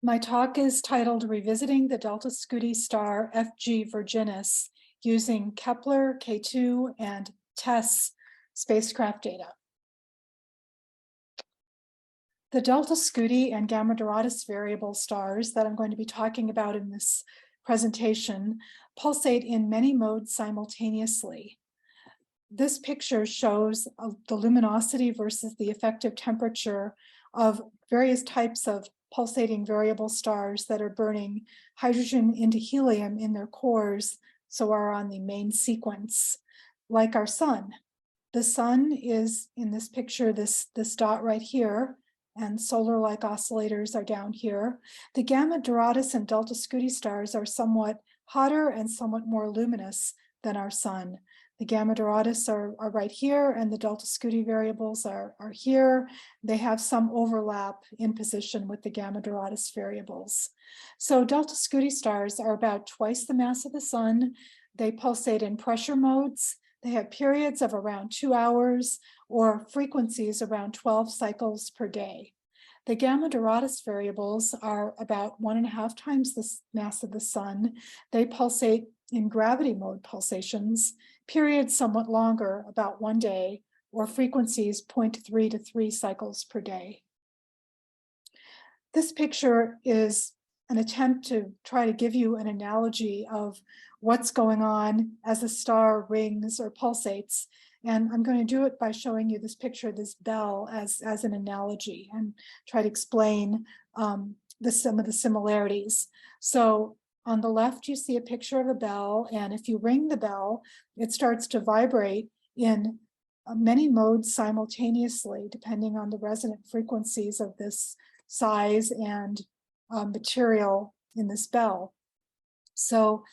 My talk is titled Revisiting the delta-Scuti star FG Virginis using Kepler, K2, and TESS spacecraft data. The delta-Scuti and Gamma Doradus variable stars that I'm going to be talking about in this presentation pulsate in many modes simultaneously. This picture shows the luminosity versus the effective temperature of various types of pulsating variable stars that are burning hydrogen into helium in their cores, so are on the main sequence, like our sun. The sun is in this picture, this dot right here, and solar-like oscillators are down here. The Gamma Doradus and delta-Scuti stars are somewhat hotter and somewhat more luminous than our sun. The Gamma Doradus are right here, and the delta-Scuti variables are here. They have some overlap in position with the Gamma Doradus variables. So delta-Scuti stars are about twice the mass of the sun. They pulsate in pressure modes. They have periods of around 2 hours or frequencies around 12 cycles per day. The Gamma Doradus variables are about 1.5 times the mass of the sun. They pulsate in gravity mode pulsations, periods somewhat longer, about 1 day, or frequencies 0.3 to 3 cycles per day. This picture is an attempt to try to give you an analogy of what's going on as a star rings or pulsates. And I'm going to do it by showing you this picture, this bell, as an analogy, and try to explain some of the similarities. So on the left, you see a picture of a bell, and if you ring the bell, it starts to vibrate in many modes simultaneously, depending on the resonant frequencies of this size and material in this bell. So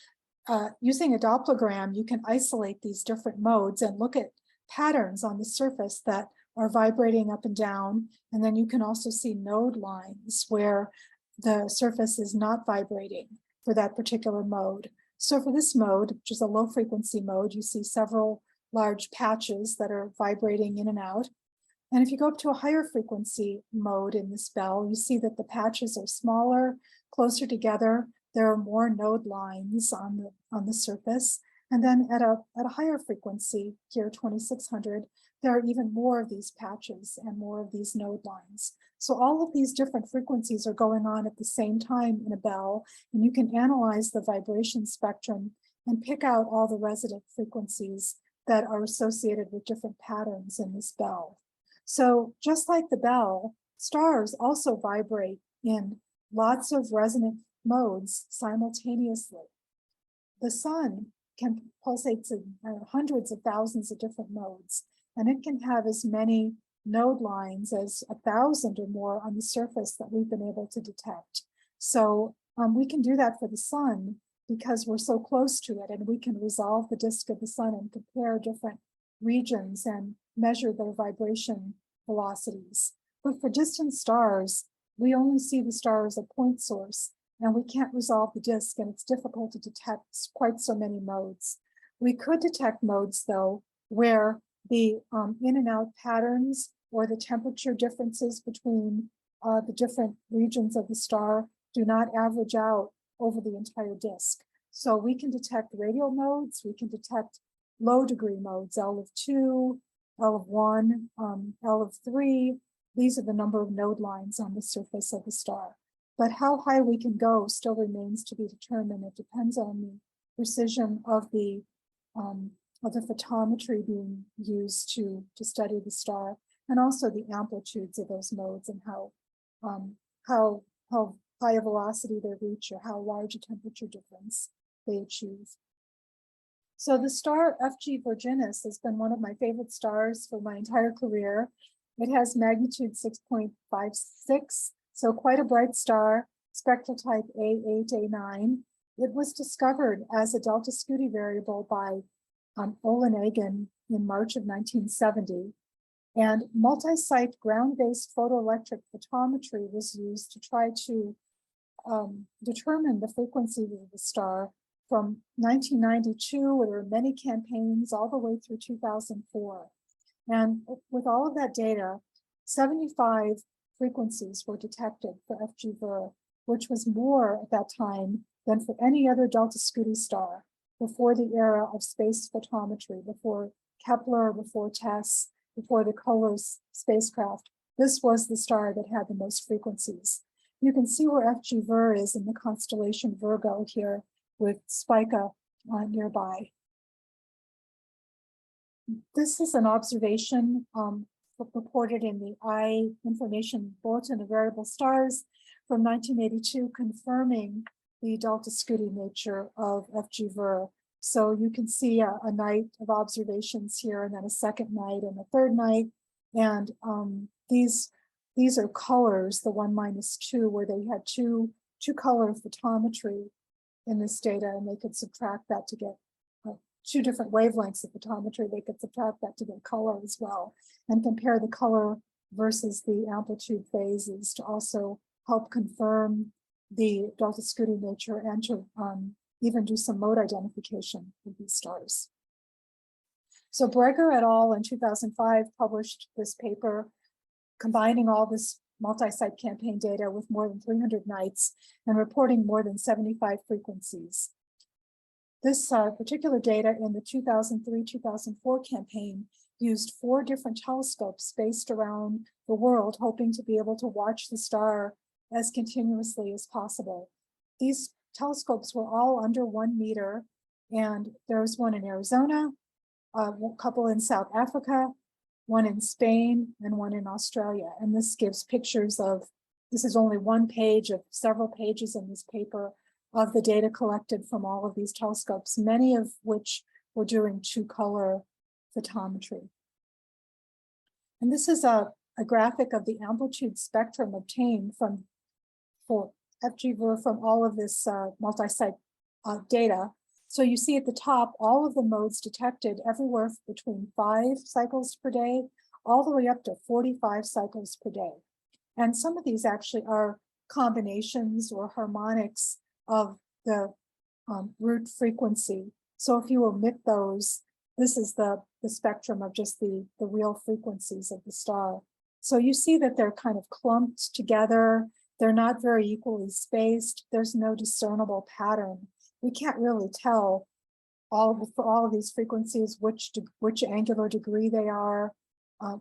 using a Dopplergram, you can isolate these different modes and look at patterns on the surface that are vibrating up and down. And then you can also see node lines where the surface is not vibrating for that particular mode. So for this mode, which is a low frequency mode, you see several large patches that are vibrating in and out. And if you go up to a higher frequency mode in this bell, you see that the patches are smaller, closer together. There are more node lines on the surface. And then at a higher frequency, here 2600, there are even more of these patches and more of these node lines. So all of these different frequencies are going on at the same time in a bell, and you can analyze the vibration spectrum and pick out all the resident frequencies that are associated with different patterns in this bell. So just like the bell, stars also vibrate in lots of resonant modes simultaneously. The sun can pulsate in hundreds of thousands of different modes, and it can have as many node lines as 1,000 or more on the surface that we've been able to detect. So we can do that for the sun because we're so close to it, and we can resolve the disk of the sun and compare different regions and measure their vibration velocities. But for distant stars, we only see the star as a point source, and we can't resolve the disk, and it's difficult to detect quite so many modes. We could detect modes, though, where the in and out patterns or the temperature differences between the different regions of the star do not average out over the entire disk. So we can detect radial modes, we can detect low degree modes, L of 2, L of 1, L of 3. These are the number of node lines on the surface of the star. But how high we can go still remains to be determined. It depends on the precision of the photometry being used to study the star, and also the amplitudes of those modes and how high a velocity they reach or how large a temperature difference they achieve. So the star FG Virginis has been one of my favorite stars for my entire career. It has magnitude 6.56, so quite a bright star, spectral type A8, A9. It was discovered as a delta-Scuti variable by Olin Agin in March of 1970. And multi-site ground-based photoelectric photometry was used to try to determine the frequency of the star from 1992, where there were many campaigns, all the way through 2004. And with all of that data, 75 frequencies were detected for FG Vir, which was more at that time than for any other delta-Scuti star before the era of space photometry, before Kepler, before TESS, before the Kolos spacecraft. This was the star that had the most frequencies. You can see where FG Vir is in the constellation Virgo here with Spica nearby. This is an observation reported in the Eye Information Bulletin of Variable Stars from 1982, confirming the delta-Scuti nature of FG Vir. So you can see a night of observations here, and then a second night and a third night. And these are colors, the 1-2, where they had two color photometry in this data, and they could subtract that to get two different wavelengths of photometry. They could subtract that to get color as well, and compare the color versus the amplitude phases to also help confirm the delta-Scuti nature and to even do some mode identification of these stars. So Breger et al. In 2005 published this paper combining all this multi-site campaign data with more than 300 nights and reporting more than 75 frequencies. This particular data in the 2003-2004 campaign used 4 different telescopes spaced around the world, hoping to be able to watch the star as continuously as possible. These telescopes were all under 1 meter, and there was one in Arizona, a couple in South Africa, one in Spain, and one in Australia. And this gives pictures of, this is only one page of several pages in this paper of the data collected from all of these telescopes, many of which were doing 2-color photometry. And this is a graphic of the amplitude spectrum obtained for FG Vir from all of this multi-site data. So you see at the top, all of the modes detected everywhere between 5 cycles per day, all the way up to 45 cycles per day. And some of these actually are combinations or harmonics of the root frequency. So if you omit those, this is the spectrum of just the real frequencies of the star. So you see that they're kind of clumped together. They're not very equally spaced. There's no discernible pattern. We can't really tell for all of these frequencies which angular degree they are,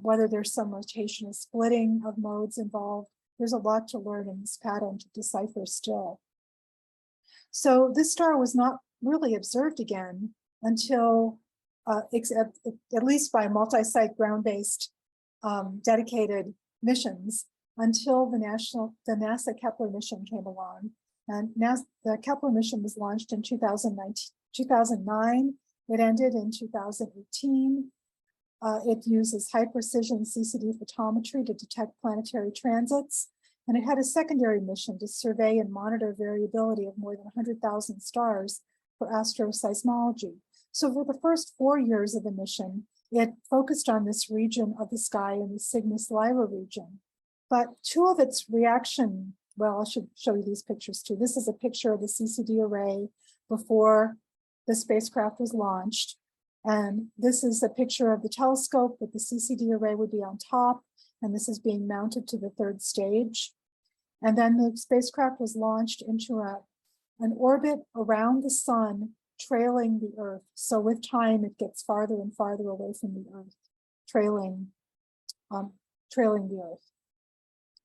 whether there's some rotational splitting of modes involved. There's a lot to learn in this pattern to decipher still. So this star was not really observed again until, at least by multi-site ground-based dedicated missions, until the NASA Kepler mission came along. And the Kepler mission was launched in 2009. It ended in 2018. It uses high precision CCD photometry to detect planetary transits. And it had a secondary mission to survey and monitor variability of more than 100,000 stars for astroseismology. So for the first 4 years of the mission, it focused on this region of the sky in the Cygnus Lyra region. But 2 of its reaction, well, I should show you these pictures too. This is a picture of the CCD array before the spacecraft was launched. And this is a picture of the telescope, but the CCD array would be on top. And this is being mounted to the 3rd stage. And then the spacecraft was launched into an orbit around the sun, trailing the Earth. So with time, it gets farther and farther away from the Earth, trailing the Earth.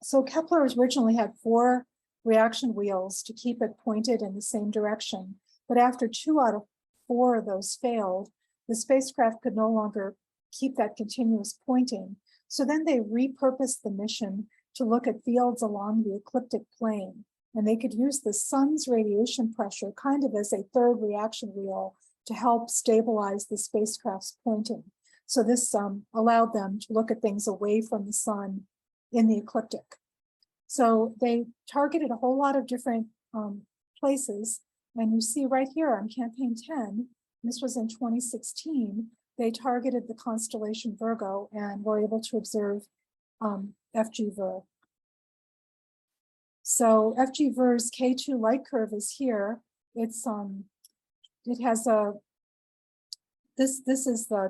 So Kepler originally had 4 reaction wheels to keep it pointed in the same direction. But after 2 out of 4 of those failed, the spacecraft could no longer keep that continuous pointing. So then they repurposed the mission to look at fields along the ecliptic plane. And they could use the sun's radiation pressure kind of as a 3rd reaction wheel to help stabilize the spacecraft's pointing. So this allowed them to look at things away from the sun in the ecliptic. So they targeted a whole lot of different places. And you see right here on campaign 10, this was in 2016, they targeted the constellation Virgo and were able to observe FG Vir. So FG Vir's K2 light curve is here. It's it has this is the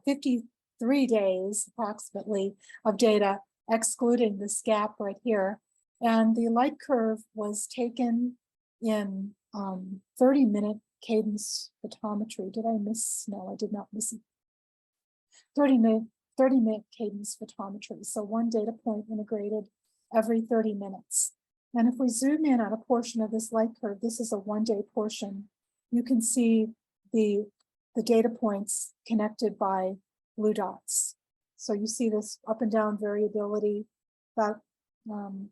53 days approximately of data, excluding this gap right here. And the light curve was taken in 30-minute cadence photometry. Did I miss? No, I did not miss it. 30-minute cadence photometry. So one data point integrated every 30 minutes. And if we zoom in on a portion of this light curve, this is a one-day portion, you can see the data points connected by blue dots. So you see this up and down variability about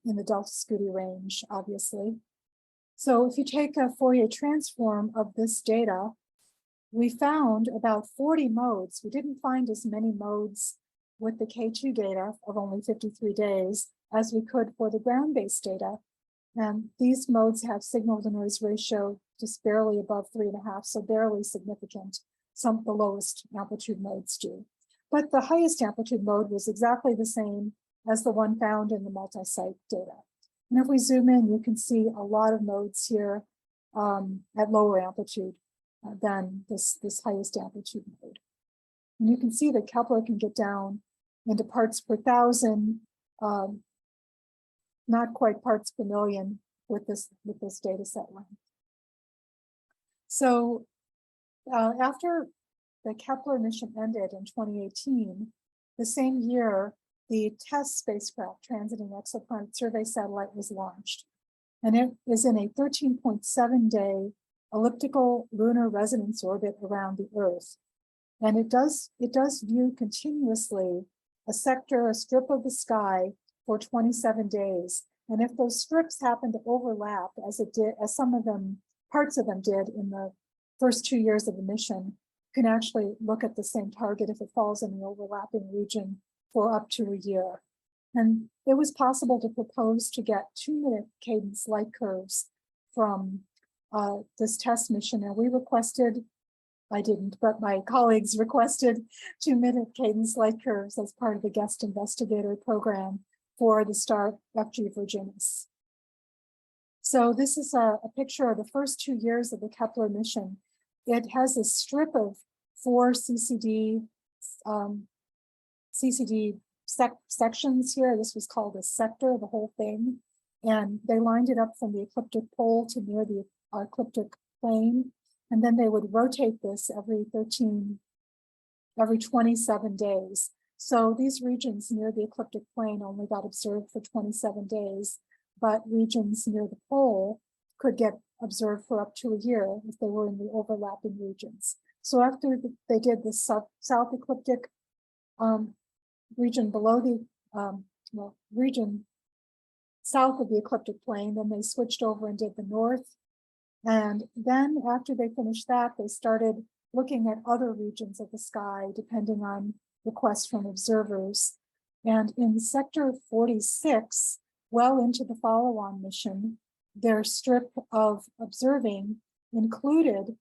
in the delta-Scuti range, obviously. So if you take a Fourier transform of this data, we found about 40 modes. We didn't find as many modes with the K2 data of only 53 days as we could for the ground-based data. And these modes have signal to noise ratio just barely above 3.5, so barely significant. Some of the lowest amplitude modes do. But the highest amplitude mode was exactly the same as the one found in the multi-site data. And if we zoom in, you can see a lot of modes here at lower amplitude than this highest amplitude mode. And you can see that Kepler can get down into parts per thousand, not quite parts per million with this data set length. So after the Kepler mission ended in 2018, the same year, the TESS spacecraft, Transiting Exoplanet Survey Satellite, was launched. And it is in a 13.7-day elliptical lunar resonance orbit around the Earth. And it does view continuously a strip of the sky for 27 days. And if those strips happen to overlap, as parts of them did in the first 2 years of the mission, you can actually look at the same target if it falls in the overlapping region for up to a year. And it was possible to propose to get 2-minute cadence light curves from this test mission. And we requested, I didn't, but my colleagues requested 2-minute cadence light curves as part of the guest investigator program for the star FG Virginis. So this is a picture of the first 2 years of the Kepler mission. It has a strip of 4 CCD sections here. This was called a sector, the whole thing. And they lined it up from the ecliptic pole to near the ecliptic plane. And then they would rotate this every 27 days. So these regions near the ecliptic plane only got observed for 27 days, but regions near the pole could get observed for up to a year if they were in the overlapping regions. So after they did the south ecliptic region below the region south of the ecliptic plane, then they switched over and did the north. And then after they finished that, they started looking at other regions of the sky, depending on requests from observers. And in sector 46, well into the follow-on mission, their strip of observing included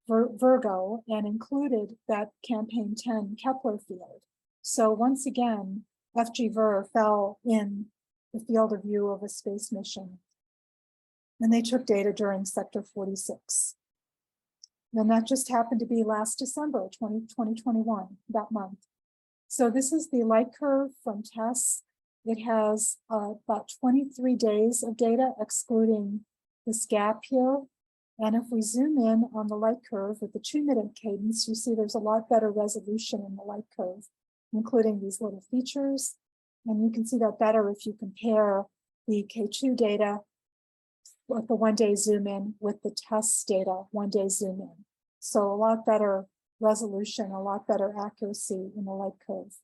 Virgo and included that campaign 10 Kepler field. So once again, FG Vir fell in the field of view of a space mission. And they took data during sector 46. And that just happened to be last December, 2021, that month. So this is the light curve from TESS. It has about 23 days of data, excluding this gap here. And if we zoom in on the light curve with the 2-minute cadence, you see there's a lot better resolution in the light curve, including these little features. And you can see that better if you compare the K2 data with the 1-day zoom in with the TESS data 1-day zoom in. So a lot better resolution, a lot better accuracy in the light curve.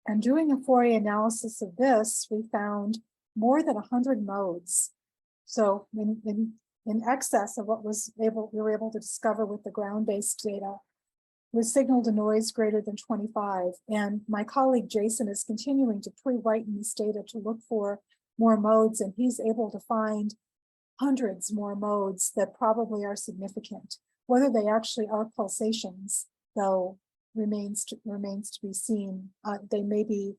And doing a Fourier analysis of this, we found more than 100 modes. So in excess of what we were able to discover with the ground-based data, with signal to noise greater than 25. And my colleague Jason is continuing to pre-whiten this data to look for more modes, and he's able to find hundreds more modes that probably are significant. Whether they actually are pulsations, though, remains to be seen. They may be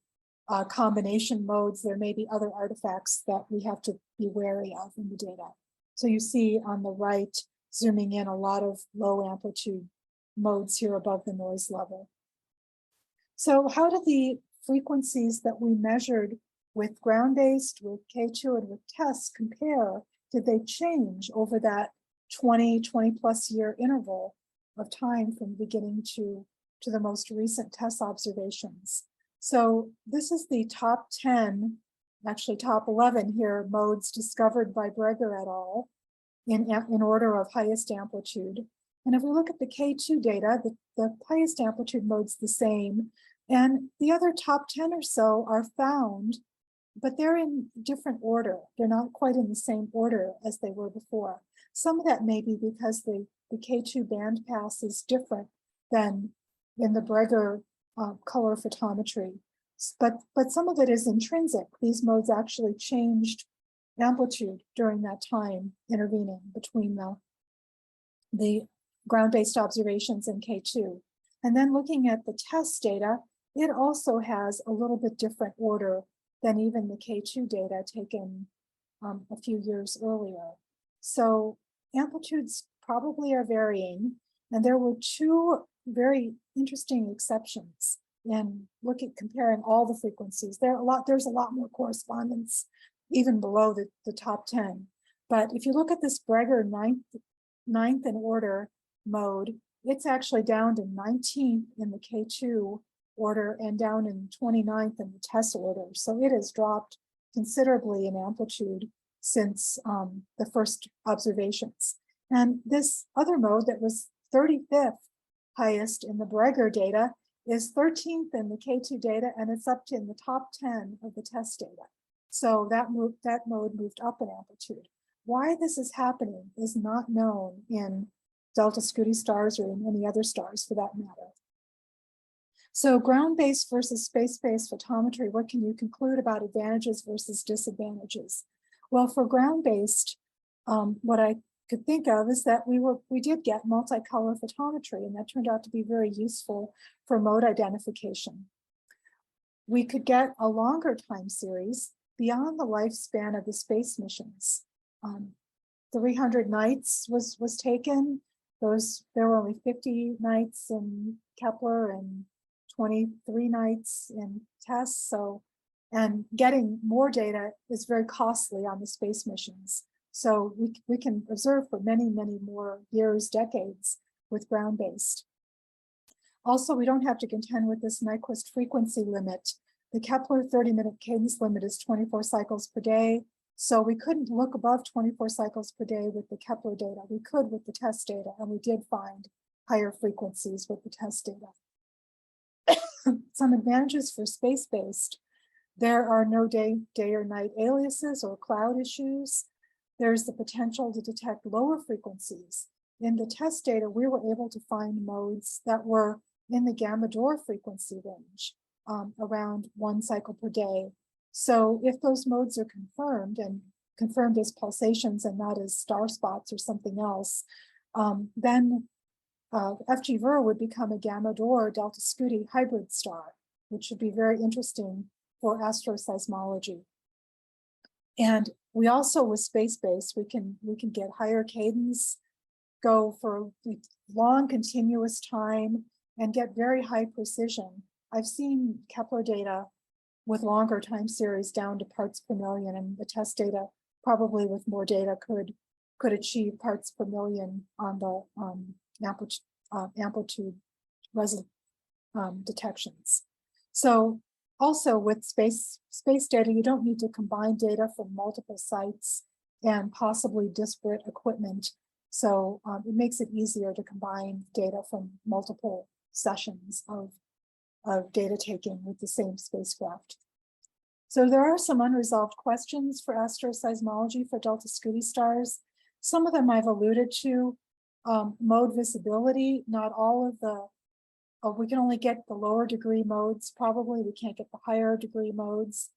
combination modes. There may be other artifacts that we have to be wary of in the data. So you see on the right, zooming in, a lot of low amplitude modes here above the noise level. So how do the frequencies that we measured with ground-based, with K2, and with tests, compare, did they change over that 20 plus year interval of time from the beginning to the most recent test observations. So this is the top 10, actually top 11 here, modes discovered by Breger et al. In order of highest amplitude. And if we look at the K2 data, the highest amplitude mode's the same. And the other top 10 or so are found, but they're in different order. They're not quite in the same order as they were before. Some of that may be because the K2 bandpass is different than in the Breger color photometry. But some of it is intrinsic. These modes actually changed amplitude during that time intervening between the ground-based observations in K2. And then looking at the test data, it also has a little bit different order than even the K2 data taken a few years earlier. So amplitudes probably are varying, and there were two very interesting exceptions in comparing all the frequencies. There's a lot more correspondence even below the top 10. But if you look at this Breger ninth in order mode, it's actually down to 19th in the K2 order and down in 29th in the test order. So it has dropped considerably in amplitude since the first observations. And this other mode that was 35th highest in the Breger data is 13th in the K2 data, and it's up to in the top 10 of the test data. So that mode moved up in amplitude. Why this is happening is not known in delta-Scuti stars or in any other stars for that matter. So ground-based versus space-based photometry, what can you conclude about advantages versus disadvantages? Well, for ground-based, what I could think of is that we did get multicolor photometry, and that turned out to be very useful for mode identification. We could get a longer time series beyond the lifespan of the space missions. 300 nights was taken. There were only 50 nights in Kepler and 23 nights in TESS. And getting more data is very costly on the space missions. So we can observe for many, many more years, decades with ground-based. Also, we don't have to contend with this Nyquist frequency limit. The Kepler 30-minute cadence limit is 24 cycles per day. So we couldn't look above 24 cycles per day with the Kepler data. We could with the test data, and we did find higher frequencies with the test data. Some advantages for space-based. There are no day or night aliases or cloud issues. There's the potential to detect lower frequencies. In the test data, we were able to find modes that were in the gamma Dor frequency range, around 1 cycle per day. So if those modes are confirmed as pulsations and not as star spots or something else, then FG Vir would become a gamma Dor delta-Scuti hybrid star, which would be very interesting for astroseismology. And we also, with space-based, we can get higher cadence, go for long continuous time, and get very high precision. I've seen Kepler data with longer time series down to parts per million, and the test data probably with more data could achieve parts per million on the amplitude detections. So also with space data, you don't need to combine data from multiple sites and possibly disparate equipment. So it makes it easier to combine data from multiple sessions of data taking with the same spacecraft. So there are some unresolved questions for astroseismology for delta-Scuti stars. Some of them I've alluded to. Mode visibility, not all of the, we can only get the lower degree modes, probably we can't get the higher degree modes.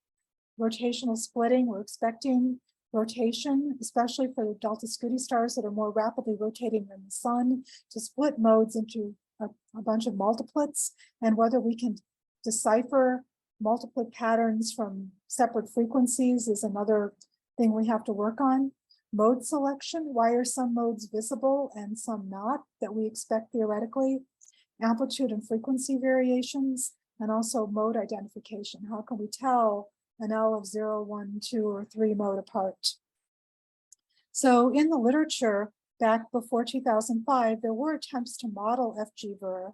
Rotational splitting, we're expecting rotation, especially for the delta-Scuti stars that are more rapidly rotating than the sun, to split modes into a bunch of multiplets, and whether we can decipher multiplet patterns from separate frequencies is another thing we have to work on. Mode selection, why are some modes visible and some not, that we expect theoretically? Amplitude and frequency variations, and also mode identification. How can we tell an L of 0, 1, 2, or 3 mode apart. So in the literature, back before 2005, there were attempts to model FG-Vir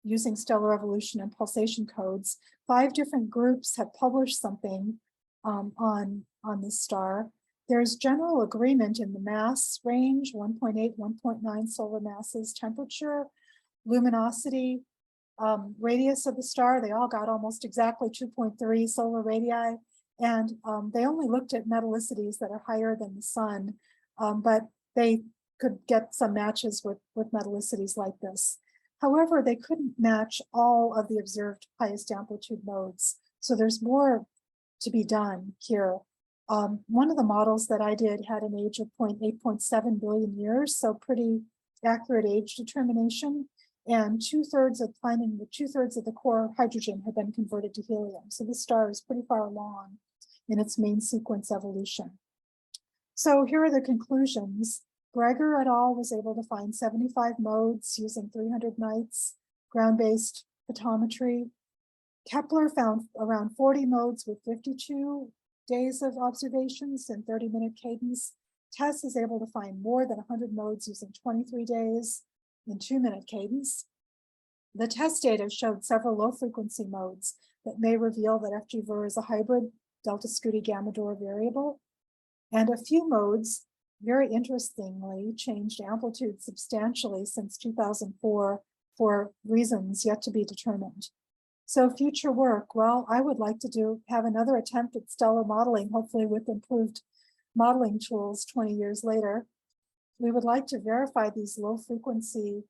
using stellar evolution and pulsation codes. 5 different groups have published something on this star. There's general agreement in the mass range, 1.8, 1.9 solar masses, temperature, luminosity, radius of the star. They all got almost exactly 2.3 solar radii. And they only looked at metallicities that are higher than the sun, but they could get some matches with metallicities like this. However, they couldn't match all of the observed highest amplitude modes. So there's more to be done here. One of the models that I did had an age of 0.8.7 billion years, so pretty accurate age determination. And two-thirds of the core hydrogen had been converted to helium. So this star is pretty far along in its main sequence evolution. So here are the conclusions. Greger et al. Was able to find 75 modes using 300 nights, ground-based photometry. Kepler found around 40 modes with 52 days of observations and 30-minute cadence. TESS is able to find more than 100 modes using 23 days in 2-minute cadence. The TESS data showed several low-frequency modes that may reveal that FG-Vir is a hybrid delta-Scuti gamma Dor variable. And a few modes, very interestingly, changed amplitude substantially since 2004 for reasons yet to be determined. So future work, well, I would like to have another attempt at stellar modeling, hopefully with improved modeling tools 20 years later. We would like to verify these low frequency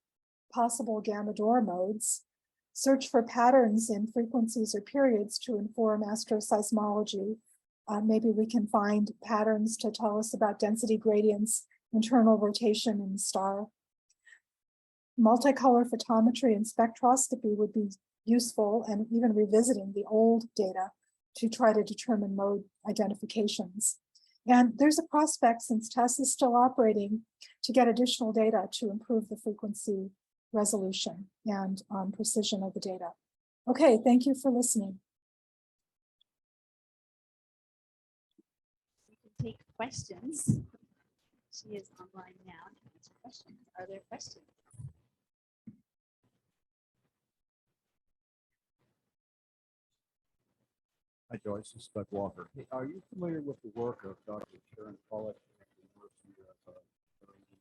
possible gamma Dor modes, search for patterns in frequencies or periods to inform astroseismology. Maybe we can find patterns to tell us about density gradients, internal rotation in the star. Multicolor photometry and spectroscopy would be useful, and even revisiting the old data to try to determine mode identifications. And there's a prospect, since TESS is still operating, to get additional data to improve the frequency resolution and precision of the data. Okay, thank you for listening. We can take questions. She is online now to answer questions. Are there questions? Hi, Joyce. This is Doug Walker. Hey, are you familiar with the work of Dr. Karen Pollock at the University of New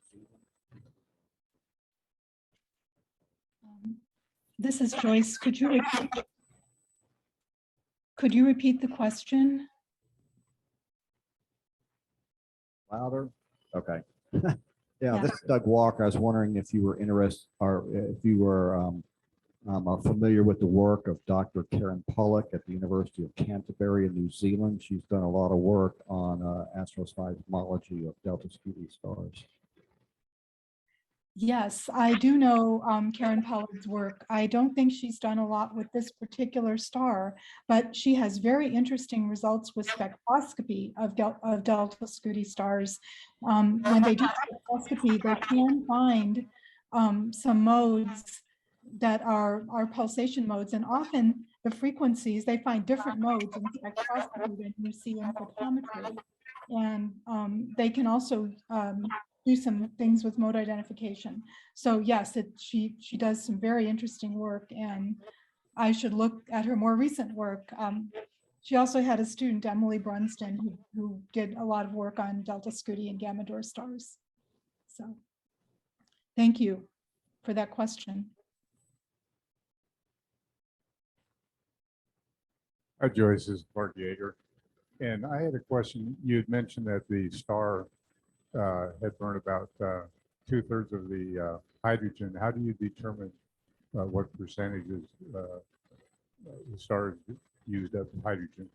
Zealand? This is Joyce. Could you repeat the question? Louder? Okay. Yeah, this is Doug Walker. I was wondering if you were interested, or if you were familiar with the work of Dr. Karen Pollock at the University of Canterbury in New Zealand. She's done a lot of work on astroseismology of delta-Scuti stars. Yes, I do know Karen Pollock's work. I don't think she's done a lot with this particular star, but she has very interesting results with spectroscopy of delta-Scuti stars. When they do spectroscopy, they can find some modes that are pulsation modes, and often the frequencies, they find different modes in spectroscopy than you see in photometry. And they can also do some things with mode identification. So yes, she does some very interesting work, and I should look at her more recent work. She also had a student, Emily Brunston, who did a lot of work on delta-Scuti and gamma Dor stars. So thank you for that question. Hi, Joyce, this is Bart Yeager. And I had a question. You had mentioned that the star had burned about 2/3 of the hydrogen. How do you determine what percentages the star used up hydrogen?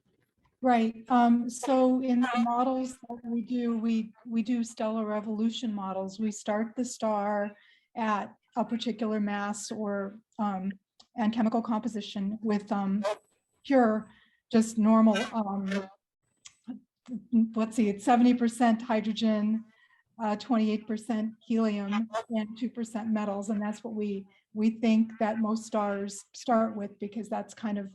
Right. So in the models that we do stellar evolution models. We start the star at a particular mass or and chemical composition with pure, just normal. Let's see, it's 70% hydrogen, 28% helium, and 2% metals, and that's what we think that most stars start with, because that's kind of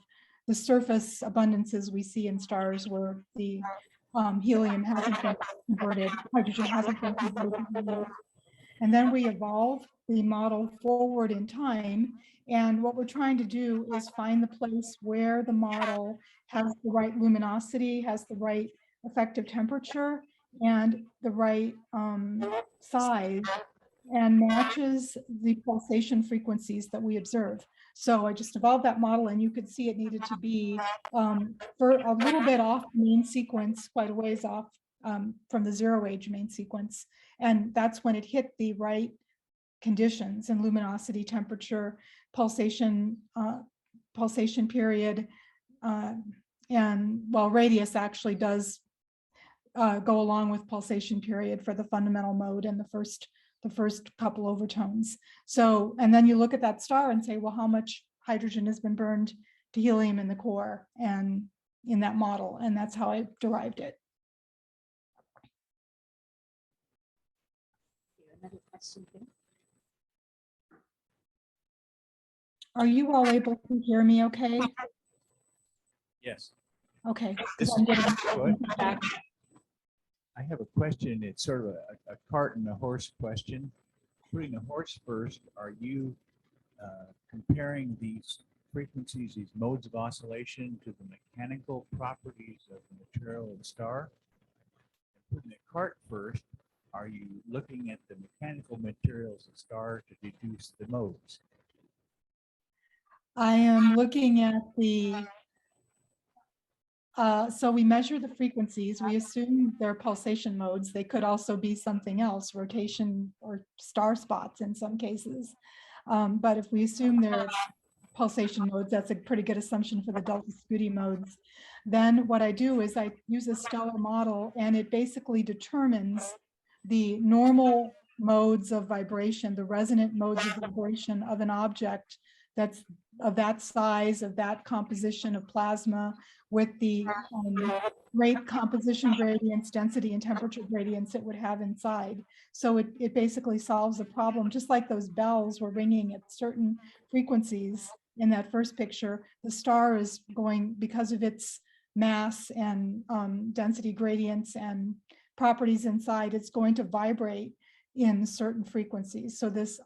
the surface abundances we see in stars where the helium hasn't been converted, hydrogen hasn't been converted to helium. And then we evolve the model forward in time. And what we're trying to do is find the place where the model has the right luminosity, has the right effective temperature, and the right size, and matches the pulsation frequencies that we observe. So I just evolved that model, and you could see it needed to be for a little bit off main sequence, quite a ways off from the zero age main sequence. And that's when it hit the right conditions and luminosity, temperature, pulsation, pulsation period, and well, radius actually does go along with pulsation period for the fundamental mode and the first couple overtones. So, and then you look at that star and say, well, how much hydrogen has been burned to helium in the core and in that model, and that's how I derived it. Another question here. Are you all able to hear me okay? Yes. Okay. This I'm is getting good. feedback. I have a question. It's sort of a cart and a horse question. Putting the horse first, are you comparing these frequencies, these modes of oscillation to the mechanical properties of the material of the star? Putting the cart first, are you looking at the mechanical materials of the star to deduce the modes? I am looking at the, so we measure the frequencies. We assume they're pulsation modes. They could also be something else, rotation or star spots in some cases. But if we assume they're pulsation modes, that's a pretty good assumption for the delta-Scuti modes. Then what I do is I use a stellar model, and it basically determines the normal modes of vibration, the resonant modes of vibration of an object that's of that size, of that composition of plasma, with the rate composition gradients, density and temperature gradients it would have inside. So it basically solves a problem, just like those bells were ringing at certain frequencies in that first picture. The star is going, because of its mass and density gradients and properties inside, it's going to vibrate in certain frequencies. So this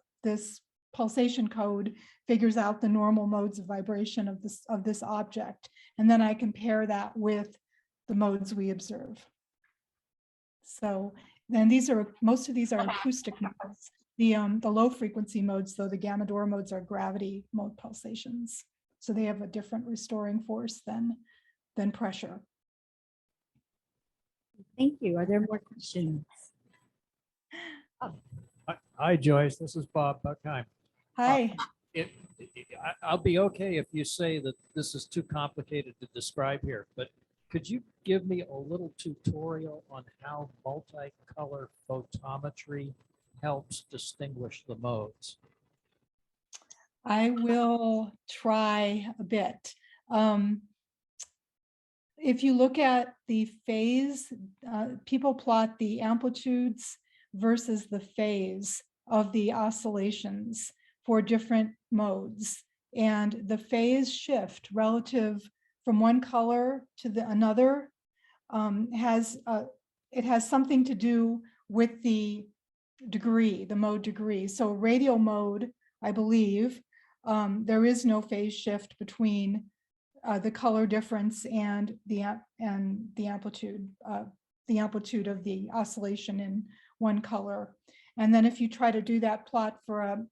pulsation code figures out the normal modes of vibration of this object, and then I compare that with the modes we observe. So then most of these are acoustic modes. The low frequency modes, though, the gamma Dor modes, are gravity mode pulsations. So they have a different restoring force than pressure. Thank you. Are there more questions? Hi, Joyce. This is Bob Buckheim. Hi. I'll be okay if you say that this is too complicated to describe here, but could you give me a little tutorial on how multicolor photometry helps distinguish the modes? I will try a bit. If you look at the phase, people plot the amplitudes versus the phase of the oscillations for different modes. And the phase shift relative from one color to another has something to do with the degree, the mode degree. So radial mode, I believe, there is no phase shift between the color difference and the amplitude of the oscillation in one color. And then if you try to do that plot for a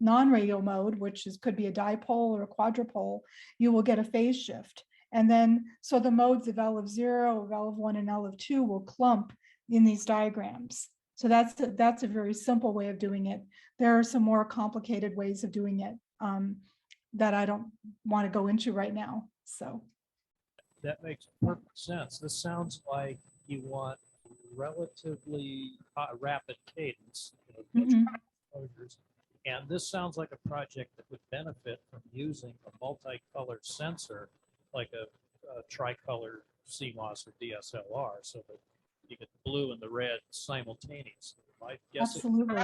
non-radial mode, which could be a dipole or a quadrupole, you will get a phase shift. And then, so the modes of L of 0, of L of 1, and L of 2 will clump in these diagrams. So that's a very simple way of doing it. There are some more complicated ways of doing it that I don't want to go into right now. So That makes perfect sense. This sounds like you want relatively rapid cadence, exposures. And this sounds like a project that would benefit from using a multicolored sensor like a tricolor CMOS or DSLR, so that you get the blue and the red simultaneously. My guess absolutely.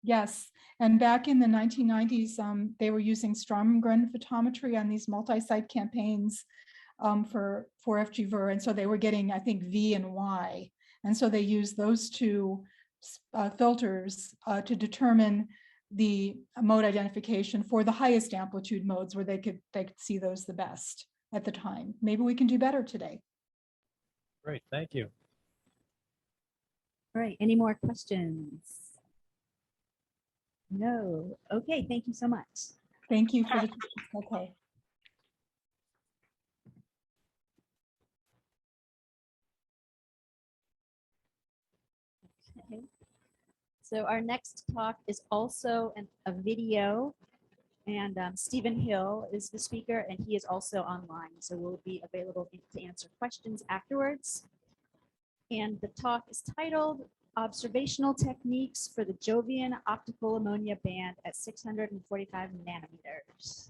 Yes, and back in the 1990s, they were using Strömgren photometry on these multi-site campaigns for FG-Ver, and so they were getting, I think, V and Y, and so they used those two filters to determine the mode identification for the highest amplitude modes where they could see those the best at the time. Maybe we can do better today. Great, thank you. All right, any more questions? No. Okay, thank you so much. Thank you for the, okay. Okay. So our next talk is also a video, and Stephen Hill is the speaker, and he is also online, so we'll be available to answer questions afterwards. And the talk is titled Observational Techniques for the Jovian Optical Ammonia Band at 645 nanometers.